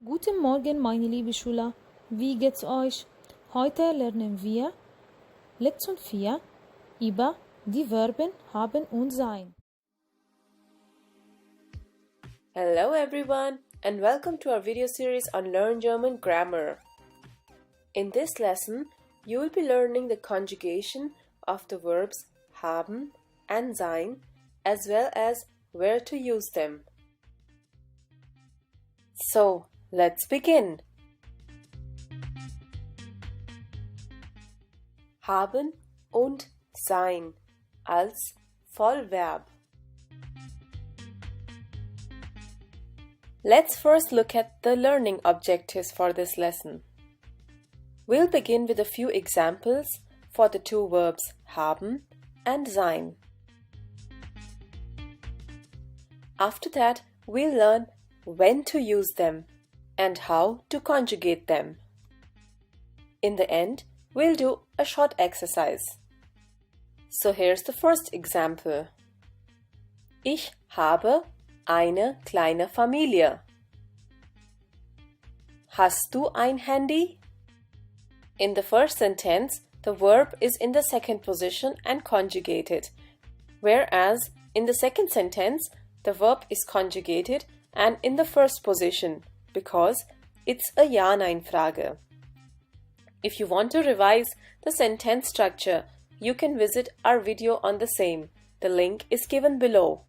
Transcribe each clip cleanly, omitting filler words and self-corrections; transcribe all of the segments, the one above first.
Guten Morgen, meine liebe Schüler. Wie geht's euch? Heute lernen wir Lektion 4 über die Verben haben und sein. Hello everyone and welcome to our video series on Learn German Grammar. In this lesson, you will be learning the conjugation of the verbs haben and sein as well as where to use them. So, let's begin. Haben und sein als Vollverb. Let's first look at the learning objectives for this lesson. We'll begin with a few examples for the two verbs haben and sein. After that, we'll learn when to use them and how to conjugate them. In the end, we'll do a short exercise. So here's the first example. Ich habe eine kleine Familie. Hast du ein Handy? In the first sentence, the verb is in the second position and conjugated, whereas in the second sentence, the verb is conjugated and in the first position because it's a Ja-Nein-Frage. If you want to revise the sentence structure, you can visit our video on the same. The link is given below.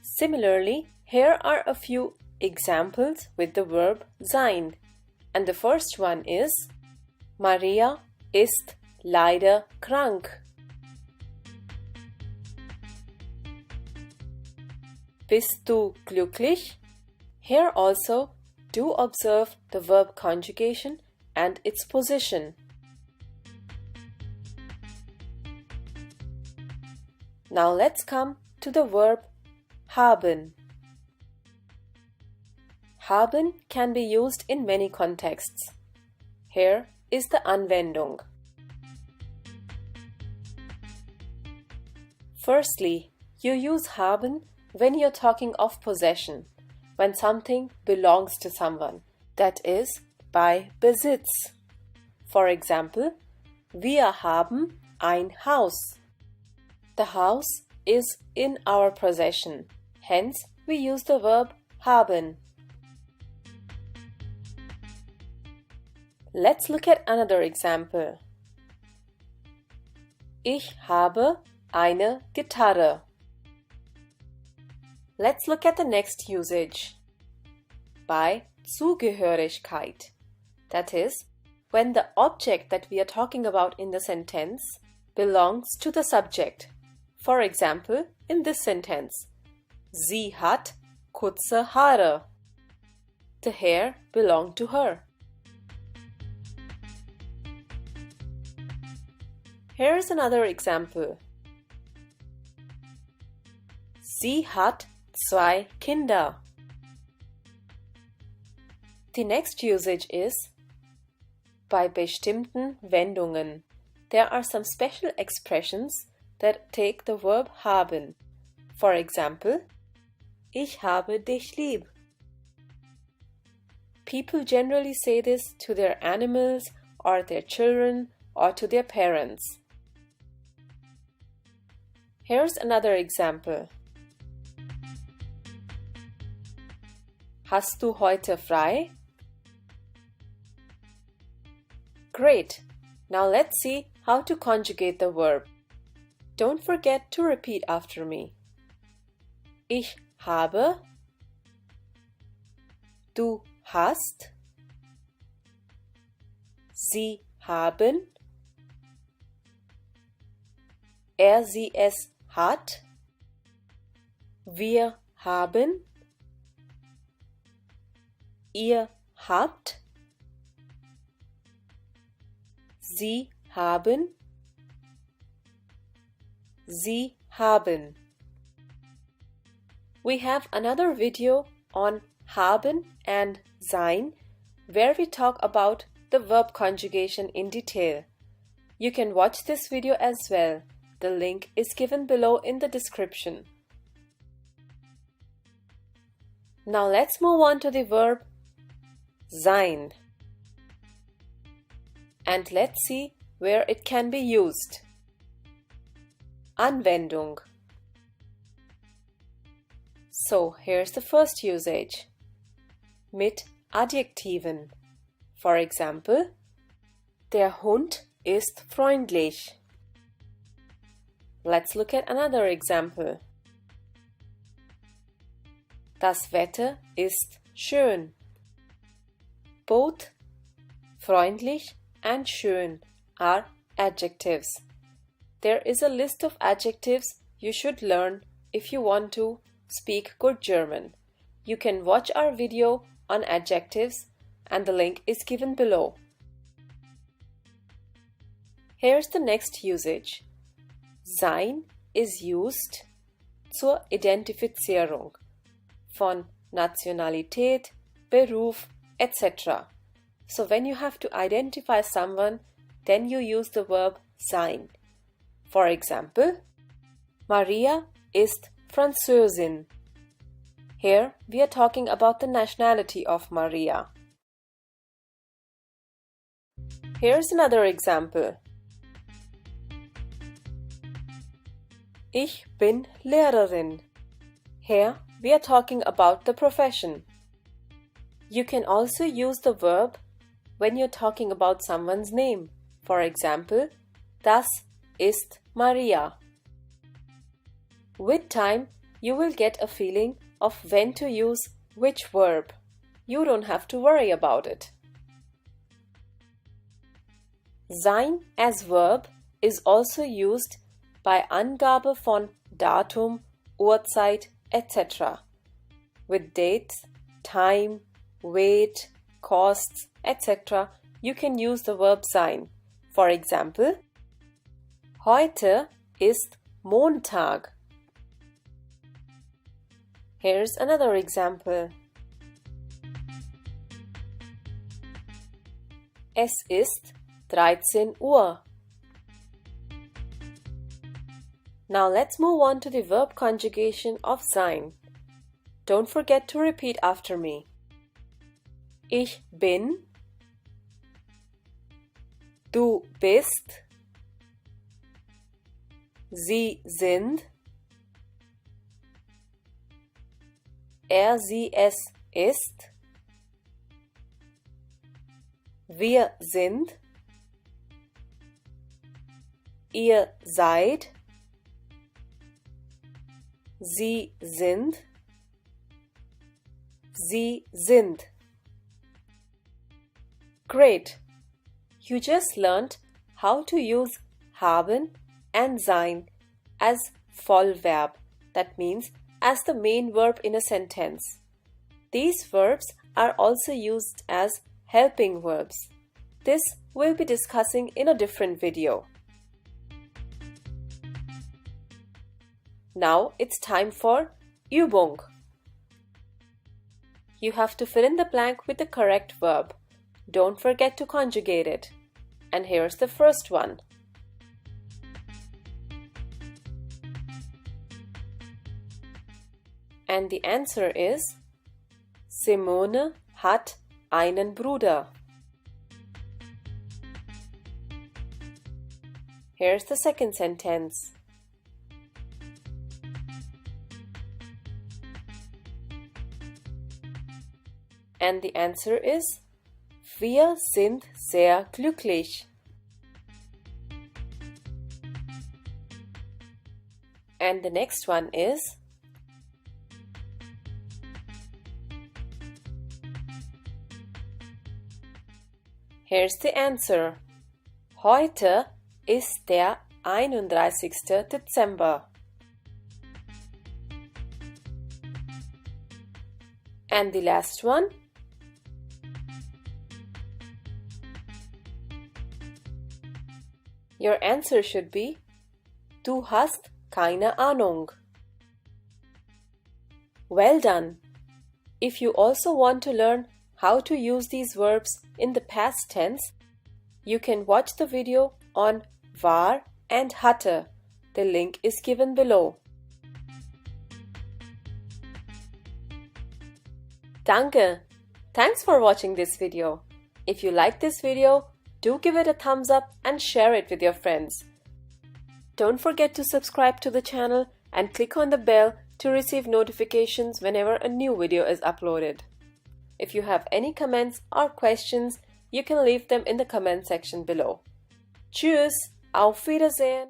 Similarly, here are a few examples with the verb sein. And the first one is Maria ist leider krank. Bist du glücklich? Here also, do observe the verb conjugation and its position. Now let's come to the verb haben. Haben can be used in many contexts. Here is the Anwendung. Firstly, you use haben when you're talking of possession, when something belongs to someone, that is, by Besitz. For example, wir haben ein Haus. The house is in our possession, hence we use the verb haben. Let's look at another example. Ich habe eine Gitarre. Let's look at the next usage. Bei Zugehörigkeit. That is, when the object that we are talking about in the sentence belongs to the subject. For example, in this sentence, Sie hat kurze Haare. The hair belonged to her. Here is another example. Sie hat 2 Kinder. The next usage is bei bestimmten Wendungen. There are some special expressions that take the verb haben. For example, ich habe dich lieb. People generally say this to their animals or their children or to their parents. Here's another example. Hast du heute frei? Great! Now let's see how to conjugate the verb. Don't forget to repeat after me. Ich habe, du hast, sie haben, sie es hat, wir haben, ihr habt, sie haben, sie haben. We have another video on haben and sein where we talk about the verb conjugation in detail. You can watch this video as well. The link is given below in the description. Now let's move on to the verb sein. And let's see where it can be used. Anwendung. So here's the first usage. Mit Adjektiven. For example, der Hund ist freundlich. Let's look at another example. Das Wetter ist schön. Both freundlich and schön are adjectives. There is a list of adjectives you should learn if you want to speak good German. You can watch our video on adjectives and the link is given below. Here's the next usage. Sein is used zur Identifizierung von Nationalität, Beruf, etc. So when you have to identify someone, then you use the verb sein. For example, Maria ist Französin. Here we are talking about the nationality of Maria. Here's another example. Ich bin Lehrerin. Here we are talking about the profession. You can also use the verb when you're talking about someone's name. For example, das ist Maria. With time, you will get a feeling of when to use which verb. You don't have to worry about it. Sein as verb is also used bei Angabe von Datum, Uhrzeit, etc. With dates, time, weight, costs, etc. you can use the verb sein. For example, heute ist Montag. Here's another example. Es ist 13 Uhr. Now let's move on to the verb conjugation of sein. Don't forget to repeat after me. Ich bin, du bist, sie sind, er, sie, es ist, wir sind, ihr seid, sie sind, sie sind. Great! You just learned how to use haben and sein as Vollverb, that means as the main verb in a sentence. These verbs are also used as helping verbs. This we'll be discussing in a different video. Now it's time for Übung. You have to fill in the blank with the correct verb. Don't forget to conjugate it. And here's the first one. And the answer is Simone hat einen Bruder. Here's the second sentence. And the answer is Wir sind sehr glücklich. And the next one is Here's the answer. Heute ist der 31. Dezember. And the last one? Your answer should be Du hast keine Ahnung. Well done! If you also want to learn how to use these verbs in the past tense, you can watch the video on war and hatte. The link is given below. Danke! Thanks for watching this video. If you like this video, do give it a thumbs up and share it with your friends. Don't forget to subscribe to the channel and click on the bell to receive notifications whenever a new video is uploaded. If you have any comments or questions, you can leave them in the comment section below. Tschüss, auf Wiedersehen!